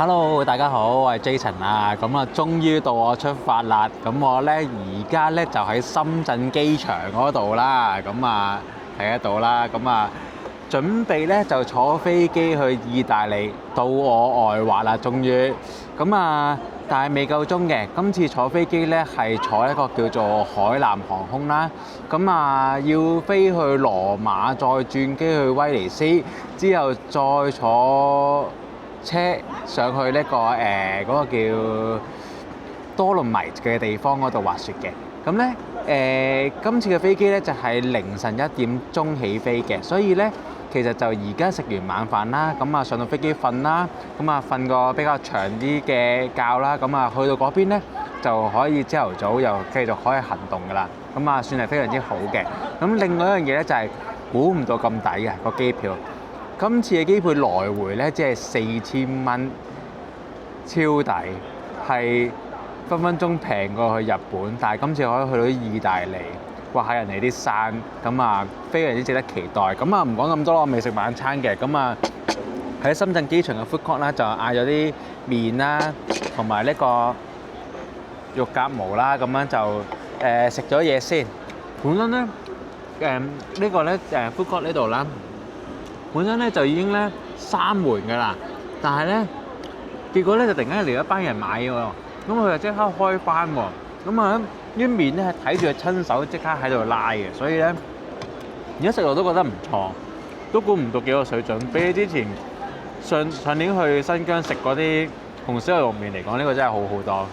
Hello，大家好，我係 Jason 啊，咁啊，終於到我出發啦。咁我咧而家咧就喺深圳機場嗰度啦。咁啊睇得到啦。咁啊準備咧就坐飛機去意大利，到我外滑啦，終於。咁啊，但係未夠鐘嘅。今次坐飛機咧係坐一個叫做海南航空啦。咁啊要飛去羅馬，再轉機去威尼斯，之後再坐車上去呢、嗰個叫多倫米嘅地方嗰度滑雪嘅。咁咧今次嘅飛機咧就係凌晨1點鐘起飛嘅，所以咧其實就而家食完晚飯啦，咁啊上到飛機瞓啦，咁啊瞓個比較長啲嘅覺啦，咁啊去到嗰邊咧就可以朝頭早又繼續可以行動㗎啦，咁啊算係非常之好嘅。咁另外一樣嘢咧就係估唔到咁抵嘅個機票。今次嘅機票來回咧，只係4000蚊，超抵，係分分鐘平過去日本。但係今次可以去到意大利，滑下人哋啲山，咁啊非常之值得期待。咁啊唔講咁多啦，我未食晚餐嘅。咁啊喺深圳機場嘅 food court 啦，就嗌咗啲麵啦，同埋呢個肉夾饃啦，咁樣就食咗嘢先。本身咧呢個咧food court呢度啦。本身咧就已經咧閂門㗎啦，但係咧結果咧就突然間嚟一班人買喎，咁佢就即刻開翻喎，咁啊啲麵咧係睇住佢親手即刻喺度拉嘅，所以咧而家食落都覺得唔錯，都估唔到幾個水準，比起之前上年去新疆食嗰啲紅燒牛肉麵嚟講，呢個真係好好多。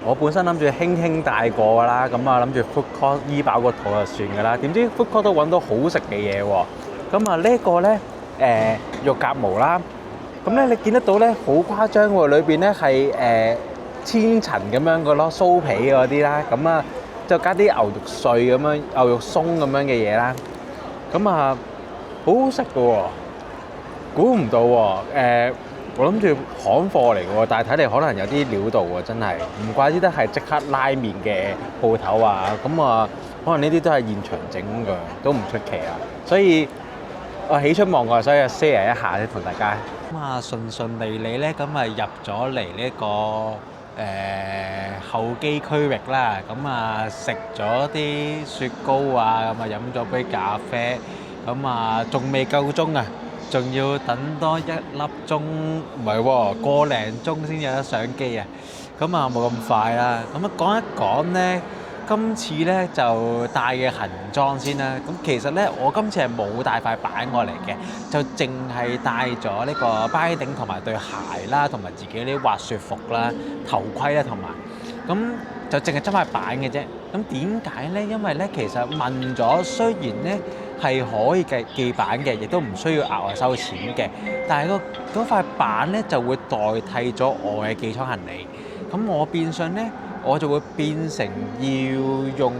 我本身諗住輕輕帶過㗎啦，咁啊諗住 food court 醫飽個肚就算㗎啦，點知 food court 都揾到好食嘅嘢喎，咁啊呢個咧肉夾饃啦，咁咧你見得到咧好誇張喎，裏邊咧係千層咁樣嘅咯，酥皮嗰啲啦，咁啊就加啲牛肉碎咁樣、牛肉鬆咁樣嘅嘢啦，咁啊好好食嘅喎，估唔到喎，我諗住行貨嚟嘅喎，但係睇嚟可能有啲料到喎，真係唔怪之得係即刻拉麵嘅鋪頭啊，咁啊可能呢啲都係現場整嘅，都唔出奇啊，所以我喜出望外，所以 share 一下咧同大家。咁啊順利咧，咁啊入咗嚟呢個候機區域啦，咁啊食咗啲雪糕啊，咁啊飲咗杯咖啡，咁啊仲未夠鐘啊，仲要等多1粒鐘，唔係喎，個零鐘先有得上機啊，咁啊冇咁快啦。咁啊講一講咧。今次咧就帶嘅行裝先啦。咁其實咧，我今次係冇帶塊板過嚟嘅，就淨係帶咗呢個 binding 同埋對鞋啦，同埋自己啲滑雪服啦、頭盔啦，同埋咁就淨係執塊板嘅啫。咁點解咧？因為咧，其實問咗，雖然咧係可以寄板嘅，亦都唔需要額外收錢嘅，但係嗰塊板咧就會代替咗我嘅寄艙行李。咁我變相咧。我就會變成要用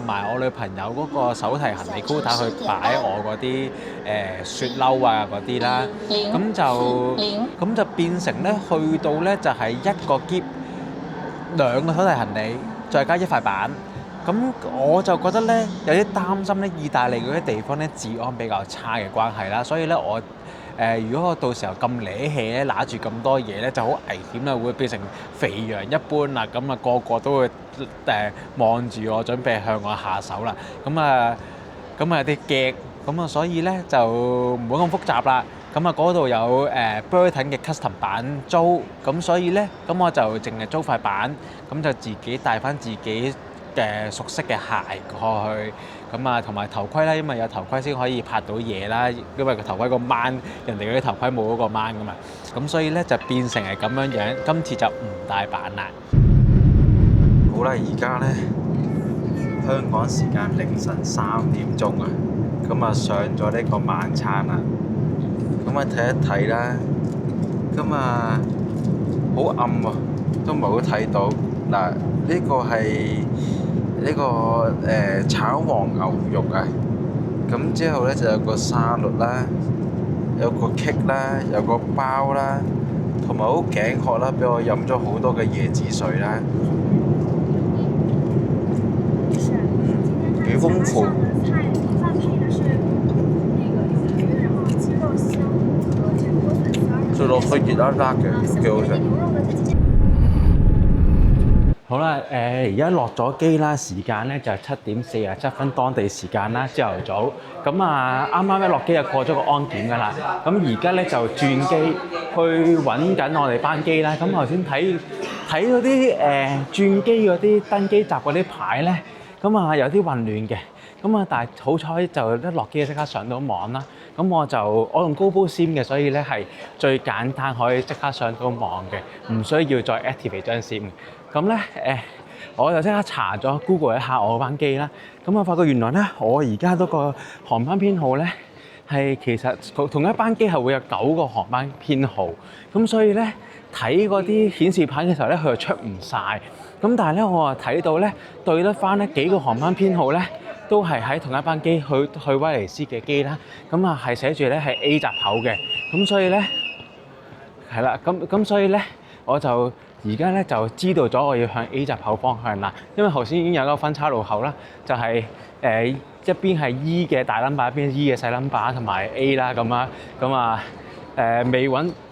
埋我女朋友嗰個手提行李 quota 去擺我嗰啲雪褸啊嗰啲啦，咁就變成咧去到咧就係一個篋2個手提行李，再加一塊板。咁我就覺得咧有啲擔心咧，意大利嗰啲地方咧治安比較差嘅關係啦，所以咧如果我到時候咁攣氣咧，揦住咁多嘢咧，就好危險啦，會變成肥羊一般啦。咁啊，個個都會望住我，準備向我下手啦。咁啊有啲驚，咁啊，所以咧就唔好咁複雜啦。咁啊，嗰度有Burton 嘅 custom 板租，咁所以咧，咁我就淨係租塊板，咁就自己帶翻自己嘅熟悉嘅鞋過去，咁啊同埋頭盔啦，因為有頭盔先可以拍到嘢啦，因為個頭盔個掹人哋嗰啲頭盔冇嗰個掹噶嘛，咁所以咧就變成係咁樣樣，今次就唔帶板啦。好啦，而家咧香港時間凌晨3點鐘啊，咁啊上咗呢個晚餐啦，咁啊睇一睇啦，咁啊好暗喎，都唔係好睇到嗱，呢個係。呢個炒黃牛肉啊，咁之後咧就有個沙律啦，有個 cake 啦，有個包啦，同埋好頸渴啦，俾我飲咗好多嘅椰子水啦，幾豐富。做到可以熱辣辣嘅，幾好食。好啦，而家落咗機啦，時間咧就係7:47當地時間啦，朝頭早。咁啊，啱啱一落機就過咗個安檢㗎啦。咁而家咧就轉機去揾緊我哋班機啦。咁頭先睇嗰啲轉機嗰啲登機閘嗰啲牌咧，咁啊有啲混亂嘅。咁啊，但係好彩就一落機就即刻上到網啦。咁我用高波 SIM 嘅，所以咧係最簡單可以即刻上到網嘅，唔需要再 activate 張 SIM。咁咧我就即刻查咗 Google 一下我班機啦。咁我發覺原來咧，我而家嗰個航班編號咧係其實同一班機係會有9個航班編號。咁所以咧睇嗰啲顯示牌嘅時候咧，佢就出唔晒。咁但係咧，我睇到咧對得翻咧幾個航班編號咧，都係喺同一班機去威尼斯嘅機啦。咁啊係寫住咧係 A 閘口嘅。咁所以咧係啦，咁所以咧我就而家咧就知道咗我要向 A 閘口方向啦。因為頭先已經有一個分岔路口啦，就係一邊係 E 嘅大 number， 一邊 E 嘅細 number 同埋 A 啦咁啊。咁啊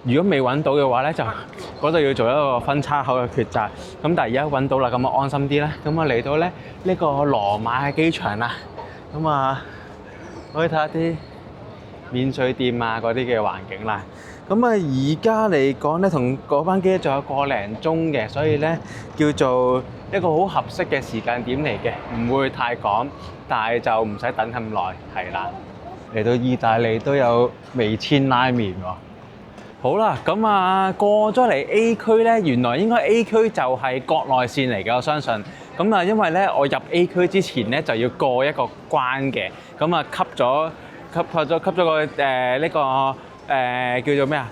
如果未揾到嘅話咧，就嗰度要做一個分岔口嘅抉擇。咁但係而家揾到啦，咁啊安心啲啦。咁啊嚟到咧呢個羅馬嘅機場啦。咁啊可以睇下啲免稅店啊嗰啲嘅環境啦。咁啊而家嚟講咧，同嗰班機仲有個零鐘嘅，所以咧叫做一個好合適嘅時間點嚟嘅，唔會太趕，但係就唔使等咁耐，係啦。嚟到意大利都有味千拉麵喎。好啦，咁啊過咗嚟 A 區咧，原來應該 A 區就係國內線嚟嘅，我相信。咁啊，因為咧我入 A 區之前咧就要過一個關嘅，咁啊吸咗個呢個叫做咩啊？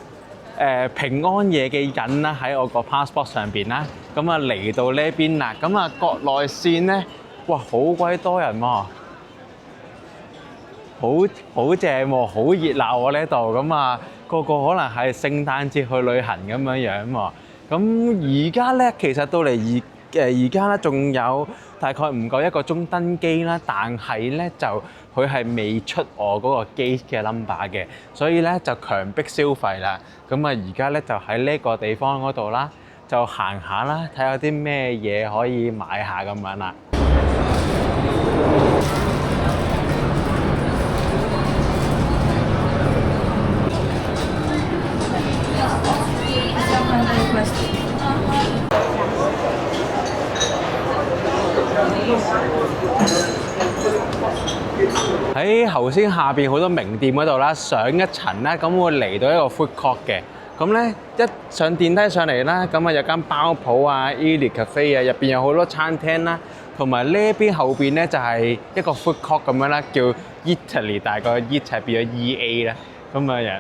平安夜嘅印啦，喺我個 passport 上邊啦。咁啊嚟到呢邊啦，咁啊國內線咧，哇好鬼多人喎，好正喎，好熱鬧喎呢度。咁啊個個可能係聖誕節去旅行咁樣喎。咁而家咧其實到嚟而家咧仲有大概唔夠1個鐘登機啦，但係咧就佢係未出我嗰個機嘅 number 嘅，所以咧就強迫消費啦。咁啊而家咧就喺呢個地方嗰度啦，就行下啦，睇下啲咩嘢可以買下咁樣啦。喺頭先下邊好多名店嗰度啦，上一層啦，咁會嚟到一個 food court 嘅。咁咧一上電梯上嚟啦，咁啊有間包鋪啊 Eli Cafe 啊，入邊有好多餐廳啦，同埋呢邊後邊咧就係一個 food court 咁樣啦，叫 Italy， 大概 It 係變咗 EA 啦，咁樣。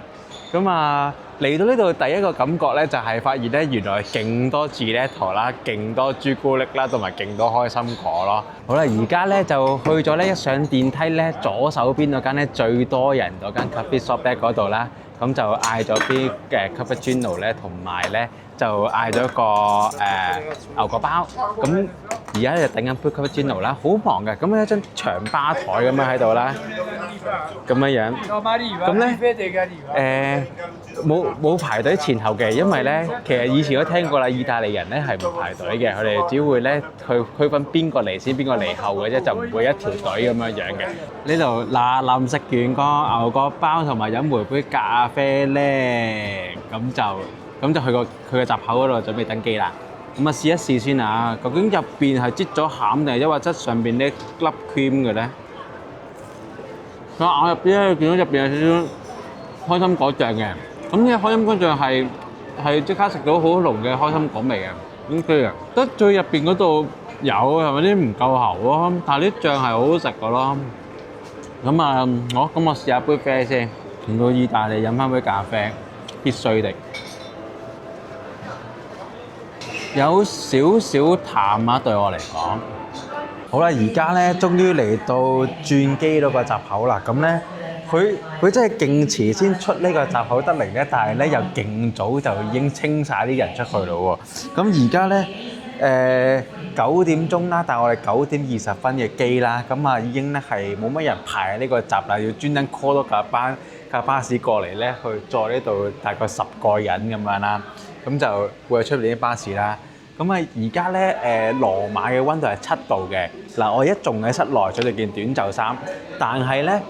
咁啊嚟到呢度第一個感覺咧，就係發現咧原來勁多 gelato 啦，勁多朱古力啦，同埋勁多開心果咯。好啦，而家咧就去咗咧，一上電梯咧，左手邊嗰間咧最多人嗰間 coffee shop 咧嗰度啦，咁就嗌咗啲cappuccino 咧，同埋咧就嗌咗個牛角包。咁而家就等緊杯 cappuccino 啦，好忙嘅。咁有一張長吧台咁樣喺度啦，咁樣。咁咧冇排隊前後嘅，因為咧其實以前都聽過啦，意大利人咧係唔排隊嘅，佢哋只會咧去區分邊個嚟先，邊個嚟後嘅啫，就唔會一條隊咁樣嘅。呢度嗱臨食完個牛角包同埋飲回杯咖啡咧，咁就去佢個閘口嗰度準備登機啦。咁啊試一試先啊，究竟入邊係擠咗餡定係抑或質上邊呢粒 cream 嘅咧？佢咬入邊咧，見到入邊有少少開心果醬嘅。咁呢個開心果醬係即刻食到好濃嘅開心果味嘅，OK嘅。得最入邊嗰度有係咪啲唔夠喉咯？但係啲醬係好好食嘅咯。咁啊，我試下杯啡先。嚟到意大利飲翻杯咖啡，必須的。有少少淡啊，對我嚟講。好啦，而家咧終於嚟到轉機嗰個閘口啦。咁咧，佢真係勁遲先出呢個閘口得嚟咧，但係咧又勁早就已經清晒啲人出去咯喎。咁而家咧9點鐘啦，但係我哋9點20分嘅機啦，咁啊已經咧係冇乜人排喺呢個閘啦，要專登 call 多架班架巴士過嚟咧，去載呢度大概10個人咁樣啦。咁就會喺出邊啲巴士啦。咁啊，而家咧羅馬嘅溫度係7度嘅。嗱，我而家仲喺室內着住件短袖衫，但係咧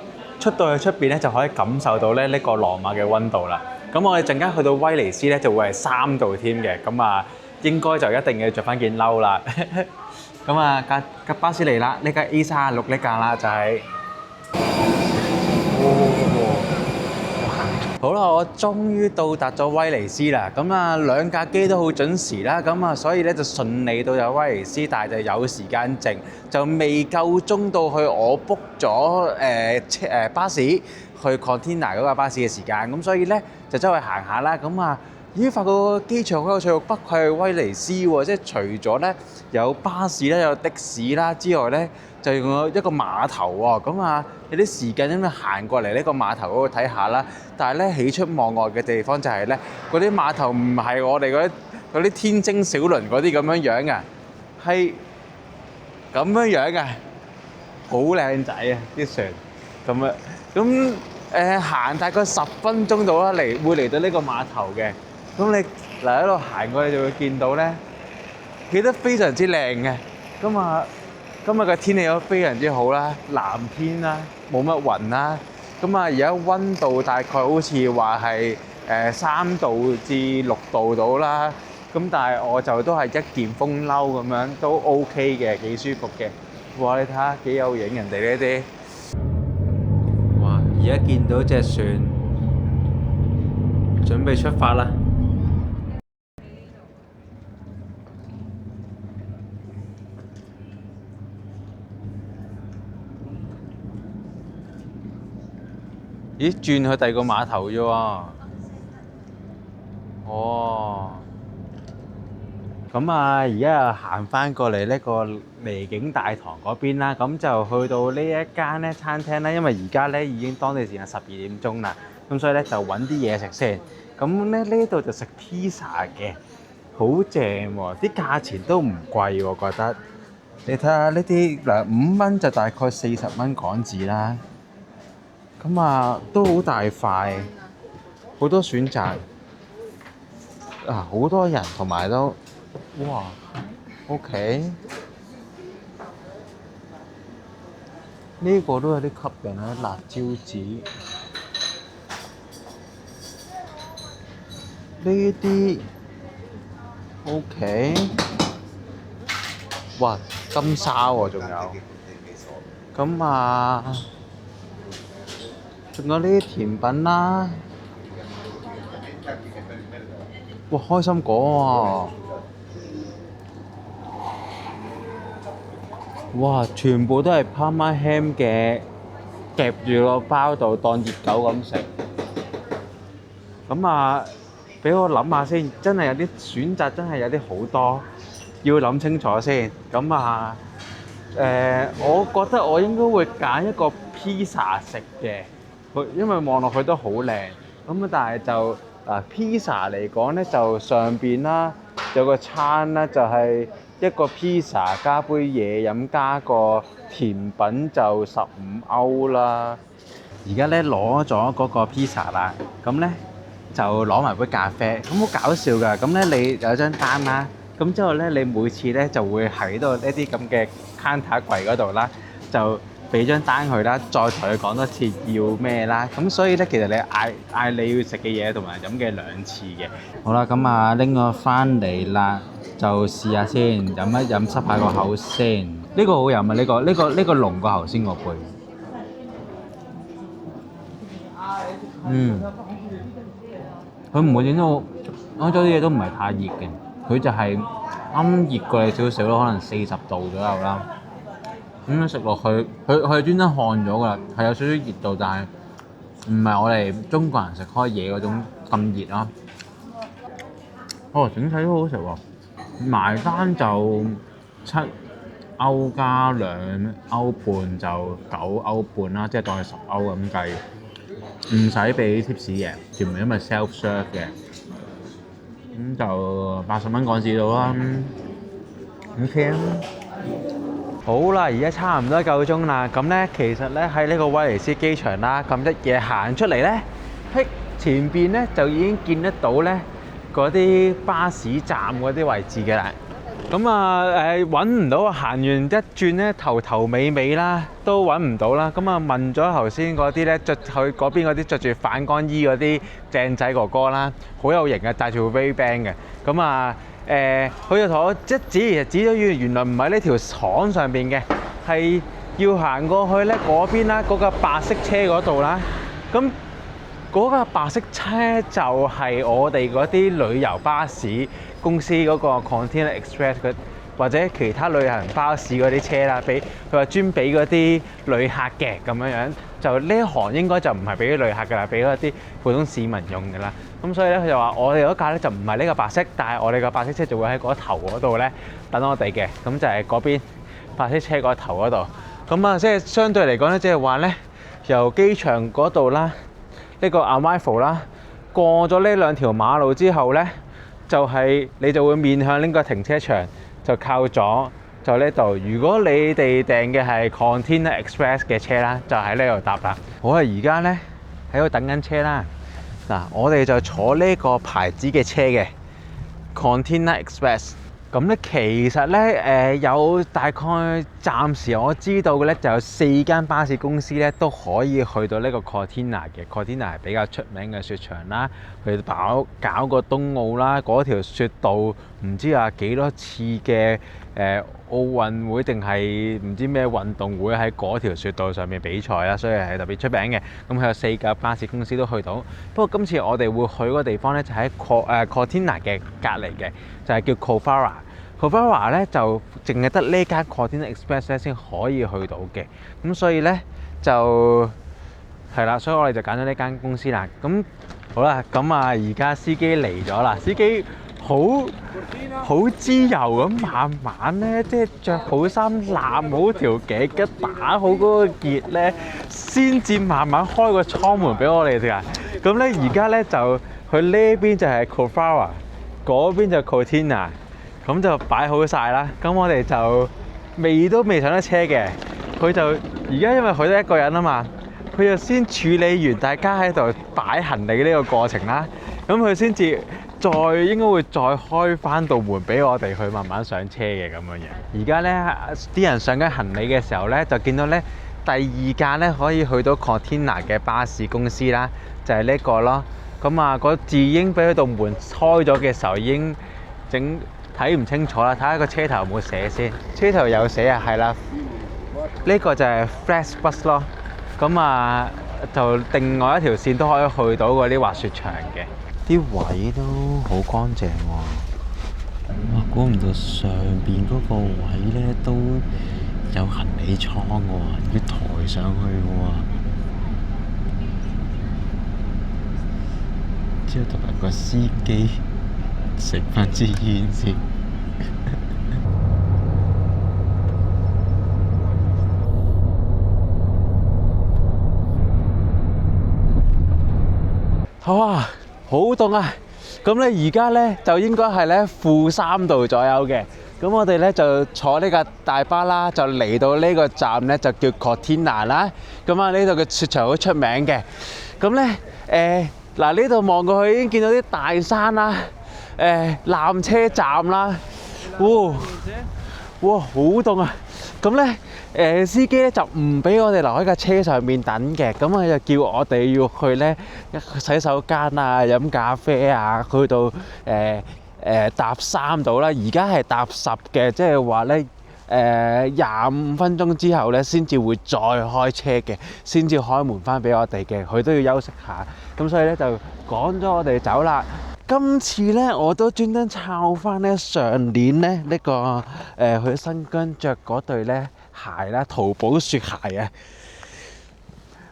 出到去出邊咧就可以感受到咧呢個羅馬嘅溫度啦。咁我哋陣間去到威尼斯咧就會係3度添嘅。咁啊，應該就一定要着翻件褸啦。咁啊，架巴士嚟啦！呢架 A36呢架啦，就係。好啦，我終於到達咗威尼斯啦！咁啊，兩架機都好準時啦，咁啊，所以咧就順利到咗威尼斯，但係就有時間剩，就未夠鐘到去我 book 咗巴士去 Cortina 嗰架巴士嘅時間，咁所以咧就周圍行下啦，咁啊。咦！發覺個機場好有趣喎，不愧係威尼斯喎，即係除咗咧有巴士啦、有的士啦之外咧，就用咗一個碼頭喎。咁啊，有啲時間咁樣行過嚟呢個碼頭嗰度睇下啦。但係咧喜出望外嘅地方就係咧，嗰啲碼頭唔係我哋嗰啲天星小輪嗰啲咁樣樣嘅，係咁樣樣嘅，好靚仔啊啲船咁啊。咁行大概10分鐘到啦，會嚟到呢個碼頭嘅。咁你嗱喺度行過，你就會見到咧，企得非常之靚嘅。咁啊，今日嘅天氣都非常之好啦，藍天啦，冇乜雲啦。咁啊，而家溫度大概好似話係3度至6度到啦。咁但係我就都係一件風褸咁樣，都 OK 嘅，幾舒服嘅。哇！你睇下幾有型，人哋呢啲。哇！而家見到隻船，準備出發啦。咦，轉去第二個碼頭啫喎。哦。咁啊，而家又行翻過嚟呢個離境大堂嗰邊啦。咁就去到呢一間咧餐廳啦。因為而家咧已經當地時間12點鐘啦。咁所以咧就揾啲嘢食先。咁咧呢度就食 pizza 嘅，好正喎！啲價錢都唔貴喎，我覺得。你睇下呢啲嗱，5蚊就大概40蚊港紙啦。咁啊，都好大塊，好多選擇，啊，好多人同埋都，哇 ，OK，呢個都有啲吸引啊，辣椒紙，呢啲 OK，哇，金沙喎，仲有，咁啊。仲有呢啲甜品啦，哇！開心果啊，哇！全部都係 Parma ham 嘅，夾住個包度當熱狗咁食。咁啊，俾我諗下先，真係有啲選擇，真係有啲好多，要諗清楚先。咁啊，我覺得我應該會揀一個 pizza 食嘅。因為望落去都好靚，咁啊，但係就pizza 嚟講咧，就上邊啦有個餐啦，就係一個 pizza 加杯嘢飲加個甜品就15歐啦。而家咧攞咗嗰個 pizza 啦，咁咧就攞埋杯咖啡，咁好搞笑㗎。咁咧你有張單啦，咁之後咧你每次咧就會喺度呢啲咁嘅 counter 櫃嗰度啦，就俾張單佢啦，再同佢講多次要咩啦，咁所以咧其實你嗌你要食嘅嘢同埋飲嘅2次嘅。好啦，咁啊拎我翻嚟啦，就試下先，飲一飲濕下個口先。呢個好飲啊！呢個濃過頭先個杯。佢唔會整到歐洲啲嘢都唔係太熱嘅，佢就係啱熱過你少少咯，可能40度左右啦。咁樣食落去，佢係專登烘咗㗎啦，係有少少熱度，但係唔係我哋中國人食開嘢嗰種咁熱咯。哦，整體都好食喎，埋單就7歐加2歐半，就9歐半啦，即係當係10歐咁計，唔使俾 tips 嘅，全部因為 self serve 嘅，咁就80蚊港紙到啦，OK 啊。好啦，而家差唔多夠鐘啦。咁咧，其實咧喺呢個威尼斯機場啦，咁一嘢行出嚟咧，喺前邊咧就已經見得到咧嗰啲巴士站嗰啲位置嘅啦。咁啊揾唔到，行完一轉咧頭頭尾尾啦，都揾唔到啦。咁啊問咗頭先嗰啲咧，去嗰邊嗰啲着住反光衣嗰啲正仔哥哥啦，好有型嘅，戴住個 Ray-Ban 嘅。咁啊佢就同我一指咗原來唔係呢條巷上邊嘅，係要行過去咧嗰邊啦，嗰架白色車嗰度啦。咁嗰架白色車就係我哋嗰啲旅遊巴士公司嗰個 Container Express 或者其他旅行巴士嗰啲車啦，佢話專俾嗰啲旅客嘅咁樣。就呢一行應該就唔係俾啲旅客㗎啦，俾嗰啲普通市民用㗎啦。咁所以咧，佢就話我哋嗰架咧就唔係呢個白色，但係我哋個白色車就會喺嗰頭嗰度咧等我哋嘅。咁就係嗰邊白色車嗰頭嗰度。咁啊，即係相對嚟講咧，即係話咧，由機場嗰度啦，呢個 arrival 啦，過咗呢兩條馬路之後咧，就係你就會面向呢個停車場，就靠左。就呢度，如果你哋訂嘅係 Container Express 嘅車啦，就喺呢度搭啦。我而家咧喺度等緊車啦。嗱，我哋就坐呢個牌子嘅車嘅 Container Express。咁咧其實咧有大概暫時我知道嘅咧就有4間巴士公司咧都可以去到呢個 Cortina 嘅。Cortina 係比較出名嘅雪場啦，佢搞過冬奧啦，嗰條雪道唔知啊幾多次嘅奧運會定係唔知咩運動會喺嗰條雪道上面比賽啦，所以係特別出名嘅。咁佢有4架巴士公司都去到。不過今次我哋會去嗰個地方咧就喺Cortina 嘅隔離嘅，就係叫 Cofara。Cofara 咧就淨係得呢間 Container Express 咧先可以去到嘅。咁所以咧就係啦，所以我哋就揀咗呢間公司啦。咁好啦，咁啊而家司機嚟咗啦，司機好自由咁，慢慢咧，即係着好衫、攬好條頸巾、打好嗰個結咧，先至慢慢開個艙門俾我哋㗎。咁咧而家咧就佢呢邊就係 Cofara， 嗰邊就 Cortina， 咁就擺好晒啦。咁我哋就都未上得車嘅，佢就而家因為佢得一個人啊嘛，佢就先處理完大家喺度擺行李呢個過程啦，咁佢先至。應該會再開翻道門俾我哋去慢慢上車嘅咁樣樣。而家咧啲人上緊行李嘅時候咧，就見到咧第2間咧可以去到 Cortina 嘅巴士公司啦，就係呢個咯。咁啊個字已經俾佢道門開咗嘅時候已經睇唔清楚啦，睇下個車頭有冇寫先。車頭有寫啊，係啦。呢個就係 FlexBus 咯。咁啊就另外一條線都可以去到嗰啲滑雪場嘅。啲位都好乾淨喎，哇！估唔到上邊嗰個位咧都有行李艙喎，要抬上去喎。之後同埋個司機食翻支煙先。好啊！好凍啊！咁咧而家咧就應該係咧-3度左右嘅。咁我哋咧就坐呢架大巴啦，就嚟到呢個站咧就叫 Cortina 啦。咁啊呢度嘅雪場好出名嘅。咁咧嗱呢度望過去已經見到啲大山啦，纜車站啦，哇好凍啊！咁咧司機咧就唔俾我哋留喺架車上面等嘅，咁佢就叫我哋要去咧洗手間啊、飲咖啡啊，去到搭3度啦。而家係搭10嘅，即係話咧25分鐘之後咧先至會再開車嘅，先至開門翻俾我哋嘅。佢都要休息下，咁所以咧就趕咗我哋走啦。今次咧我都專登抄翻咧上年咧呢個去新疆着嗰對咧鞋啦，淘寶雪鞋啊，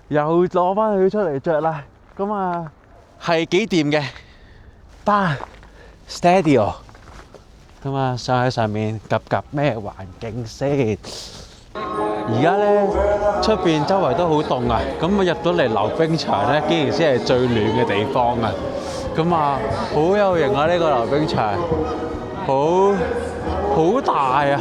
又攞翻佢出嚟着啦。咁啊係幾掂嘅，Stadio。咁啊上喺上面及咩環境先？而家咧出邊周圍都好凍啊，咁啊入到嚟溜冰場咧，竟然先係最暖嘅地方啊！咁啊好有型啊！呢個溜冰場好大啊！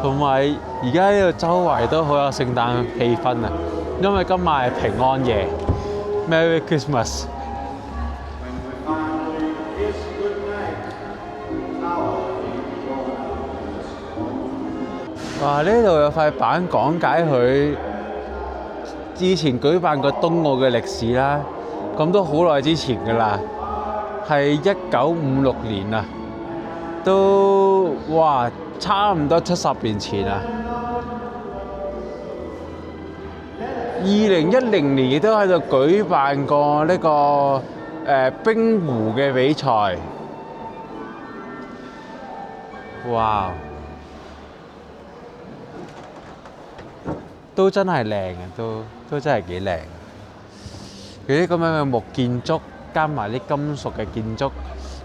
同埋而家呢度周圍都好有聖誕氣氛啊！因為今晚係平安夜 ，Merry Christmas！哇！呢度有塊板講解佢之前舉辦過冬奧嘅歷史啦，咁都好耐之前㗎啦，係1956年啊，都哇差唔多70年前啊。2010年亦都喺度舉辦過呢個冰壺嘅比賽，哇！都真係靚啊，都真係幾靚。佢啲咁樣嘅木建築，加埋啲金屬嘅建築，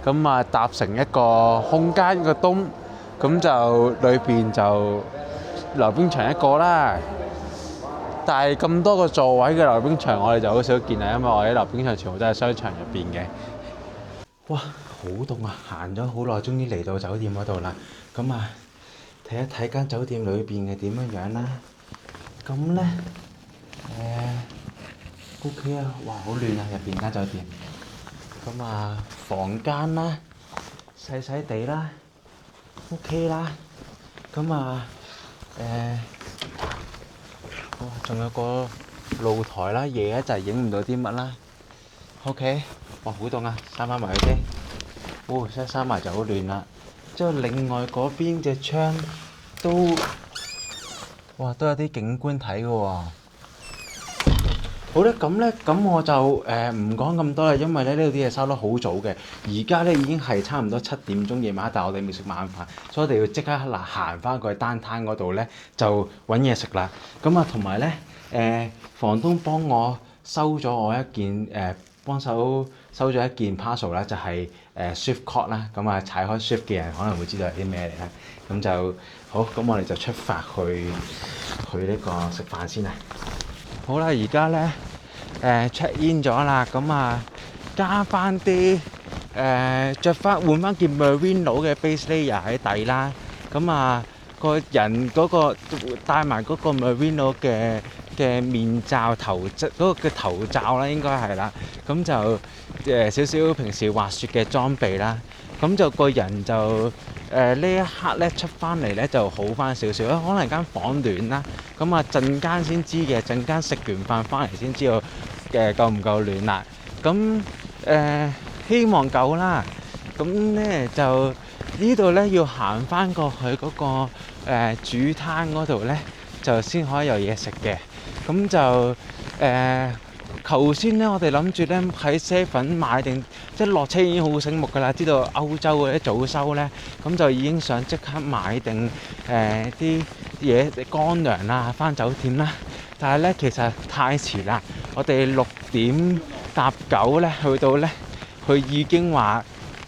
咁啊搭成一個空間一個冬，咁就裏邊就溜冰場一個啦。但係咁多個座位嘅溜冰場，我哋就好少見啦，因為我哋啲溜冰場全部都係商場入邊嘅。哇！好凍啊！行咗好耐，終於嚟到酒店嗰度啦。咁啊，睇一睇間酒店裏邊係點樣樣啦。咁咧，OK 啊！哇，好亂啊！入邊間酒店。咁啊，房間啦，細細地啦 ，OK 啦。咁啊，哇，仲有個露台啦，夜一就影唔到啲乜啦。OK，哇，好凍啊！閂翻埋佢先。哦，一閂埋就好亂啦。之後另外嗰邊隻窗都，哇，都有啲景觀睇嘅喎。好啦，咁我就唔講咁多啦，因為咧呢度啲嘢收得好早嘅。而家咧已經係差唔多7點鐘夜晚，但係我哋未食晚飯，所以我哋要即刻嗱行翻過去單攤嗰度咧，就揾嘢食啦。咁啊，同埋咧房東幫我收咗我一件幫手收咗一件 parcel 啦，就係Swift Cod 啦。咁啊，踩開 Swift 嘅人可能會知道係啲咩嚟啦。咁就好，咁我哋就出發去呢個食飯先啦。好啦，而家咧check in 咗啦，咁啊加翻啲換翻件 Merino 嘅 base layer 喺底啦，咁啊個人嗰個戴埋嗰個 Merino 嘅面罩頭嗰個嘅頭罩啦，應該係啦，咁就少少平時滑雪嘅裝備啦，咁就個人就呢一刻咧出翻嚟咧就好翻少少啦，可能間房暖啦，咁啊陣間先知嘅，陣間食完飯翻嚟先知道夠唔夠暖啦，咁希望夠啦，咁咧就呢度咧要行翻過去嗰個主攤嗰度咧，就先可以有嘢食嘅，咁就頭先咧，我哋諗住咧喺 Seven 買定，即係落車已經好醒目㗎啦。知道歐洲嗰啲早收咧，咁就已經想即刻買定啲嘢乾糧啦，翻酒店啦。但係咧，其實太遲啦。我哋6點搭9咧，去到咧，佢已經話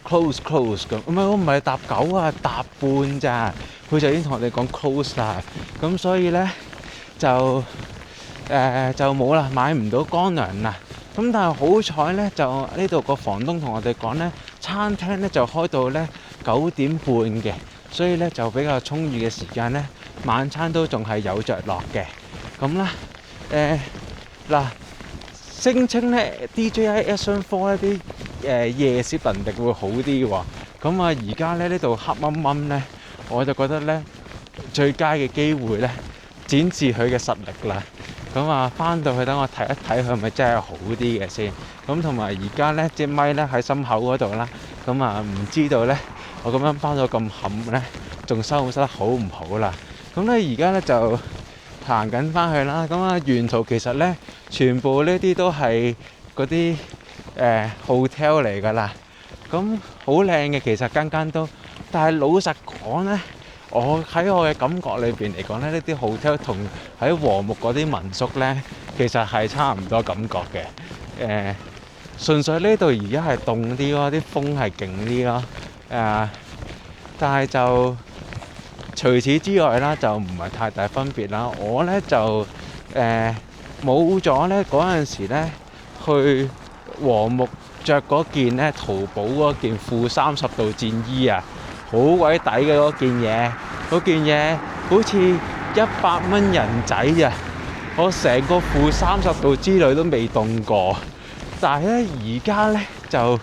close 咁。唔係搭9啊，搭半咋。佢就已經同我哋講 close 啦。咁所以咧就冇啦，買唔到乾糧啦。咁但係好彩咧，就呢度個房東同我哋講咧，餐廳咧就開到咧9點半嘅，所以咧就比較充裕嘅時間咧，晚餐都仲係有着落嘅。咁啦，嗱，聲稱咧 DJI Action 4咧啲夜攝能力會好啲喎。咁啊，而家咧呢度黑掹掹咧，我就覺得咧最佳嘅機會咧，展示佢嘅實力啦。咁啊，翻到去等我睇一睇佢係咪真係好啲嘅先。咁同埋而家咧隻咪咧喺心口嗰度啦。咁啊，唔知道咧我咁樣包到咁冚咧，仲收得好唔好啦？咁咧而家咧就行緊翻去啦。咁啊，沿途其實咧全部呢啲都係嗰啲hotel 嚟㗎啦。咁好靚嘅，其實間間都。但係老實講咧，我嘅感覺裏邊嚟講咧，呢啲 hotel 同喺和睦嗰啲民宿咧，其實係差唔多感覺嘅。純粹呢度而家係凍啲咯，啲風係勁啲咯。但係就除此之外啦，就唔係太大分別啦。我咧就冇咗咧嗰陣時咧去和睦着嗰件咧淘寶嗰件負30度戰衣啊！好鬼抵嘅嗰件嘢，好似100蚊人仔啊！我成個-30度之類都未凍過，但係咧而家咧就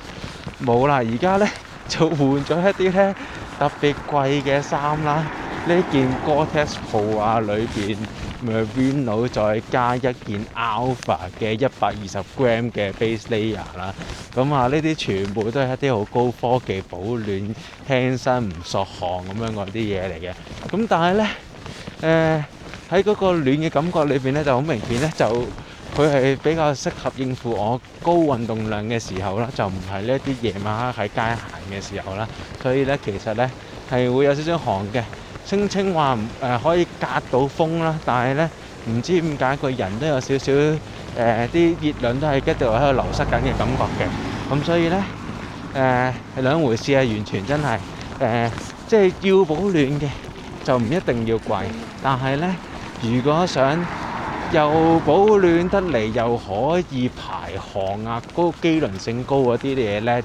冇啦，而家咧就換咗一啲咧特別貴嘅衫啦。呢件 Gore-Tex Polar 裏邊 Merino 再加一件 Alpha 嘅120g 嘅 base layer 啦。咁啊，呢啲全部都係一啲好高科技保暖、輕身唔索汗咁樣嗰啲嘢嚟嘅。咁但係咧，喺嗰個暖嘅感覺裏邊咧，就好明顯咧，就佢係比較適合應付我高運動量嘅時候啦，就唔係呢啲夜晚黑喺街行嘅時候啦。所以咧，其實咧係會有少少寒嘅。聲稱話可以隔到風啦，但係咧唔知點解個人都有少少啲熱量都係一度喺度流失緊嘅感覺嘅。咁所以咧係兩回事啊，完全真係即係要保暖嘅就唔一定要貴，但係咧如果想又保暖得嚟又可以排汗啊、高機能性高嗰啲嘢咧，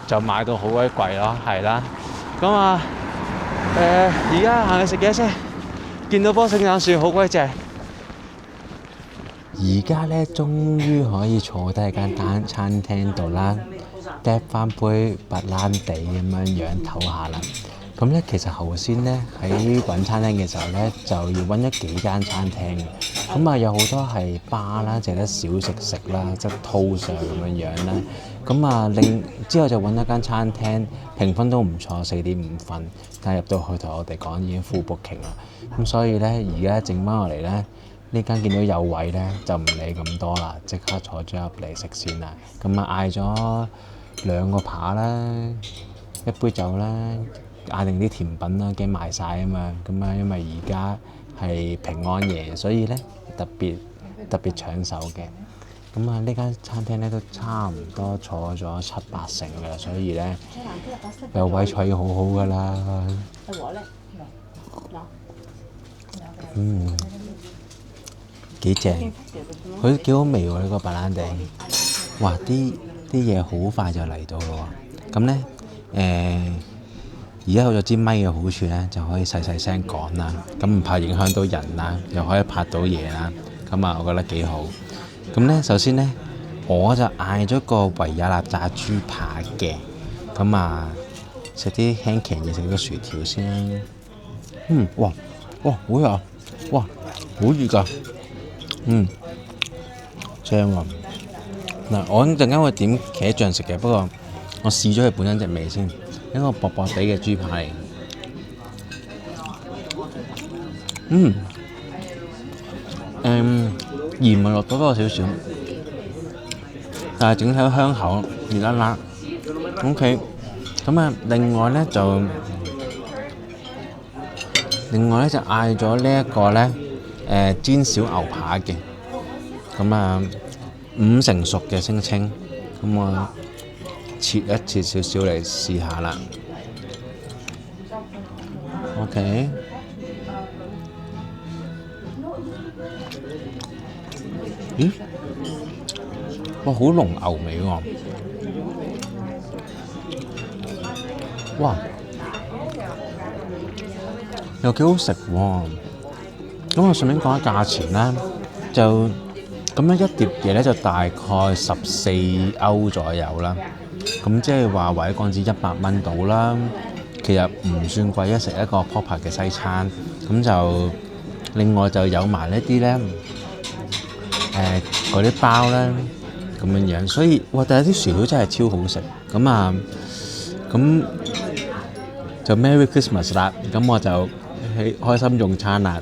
就買到好鬼貴咯，係啦。咁啊而家行去食嘢先，見到棵聖誕樹好鬼正。而家咧終於可以坐低喺間餐廳度啦，嗒翻杯白蘭地咁樣唞下啦。咁咧其實頭先咧喺揾餐廳嘅時候咧，就要揾咗幾間餐廳嘅。咁啊有好多係巴啦，淨係得小食啦，即係套上咁樣啦。咁啊之後就揾一間餐廳，評分都唔錯，4.5分。但係入到去同我哋講已經 full booking 啦。咁所以咧而家剩翻落嚟咧，呢間見到有位咧就唔理咁多啦，即刻坐咗入嚟食先啦。咁啊嗌咗2個扒啦，一杯酒啦。嗌定啲甜品啦，驚賣晒啊嘛！咁啊，因為而家係平安夜，所以咧特別搶手嘅。咁啊，呢間餐廳咧都差唔多坐咗7、8成嘅，所以咧有位坐好好噶啦。幾正，佢幾好味喎！呢個白蘭地，哇！啲嘢好快就嚟到咯喎。咁咧而家有咗支咪嘅好處咧，就可以細細聲講啦，咁唔怕影響到人啦，又可以拍到嘢啦，咁啊，我覺得幾好。咁咧，首先咧，我就嗌咗個維也納炸豬扒嘅，咁啊，食啲輕騎嘢，食個薯條先。哇，好熱啊！哇，好熱㗎！正喎。嗱，我陣間會點茄醬食嘅，不過我試咗佢本身隻味先。一個薄薄地嘅豬扒嚟，鹽咪落多少少，但係整體香口熱辣辣 ，OK。咁啊，另外咧就嗌咗呢一個咧煎小牛扒嘅，咁啊5成熟嘅聲稱，咁我切一切少少嚟試下啦。OK，哇，好濃牛味喎！哇，又幾好食喎！咁我順便講下價錢啦，就咁樣一碟嘢咧就大概14歐左右啦。咁即係話為港紙100蚊到啦，其實唔算貴，食一個 proper 嘅西餐。咁就另外就有埋呢啲咧，嗰啲包咧咁樣，所以哇！但係啲薯條真係超好食。咁就 Merry Christmas 啦。咁我就開心用餐啦。